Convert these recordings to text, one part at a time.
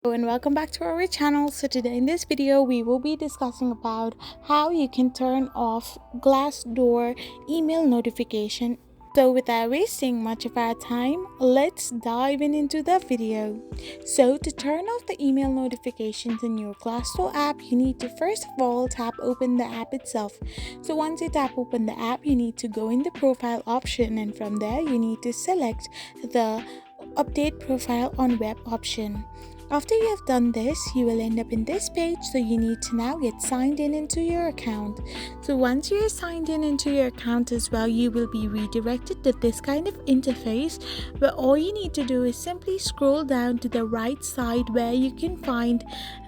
Hello and welcome back to our channel. So today in this video we will be discussing about how you can turn off Glassdoor email notification. So without wasting much of our time, let's dive into the video. So to turn off the email notifications in your Glassdoor app, you need to first of all tap open the app itself. So once you tap open the app, you need to go in the profile option, and from there you need to select the update profile on web option. After you have done this, you will end up in this page, so you need to now get signed in into your account. So once you're signed in into your account as well, you will be redirected to this kind of interface where all you need to do is simply scroll down to the right side where you can find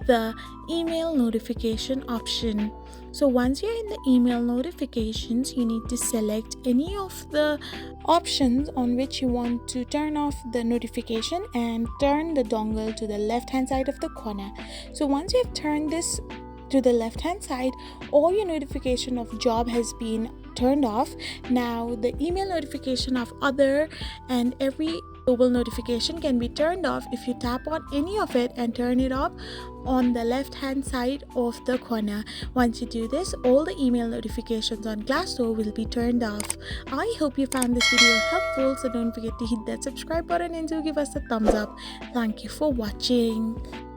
the email notification option. So once you're in the email notifications, you need to select any of the options on which you want to turn off the notification and turn the dongle to the left hand side of the corner. So once you have turned this to the left hand side, all your notification of job has been turned off. Now the email notification of other and every global notification can be turned off if you tap on any of it and turn it off on the left hand side of the corner. Once you do this, all the email notifications on Glassdoor will be turned off. I hope you found this video helpful, so don't forget to hit that subscribe button and do give us a thumbs up. Thank you for watching.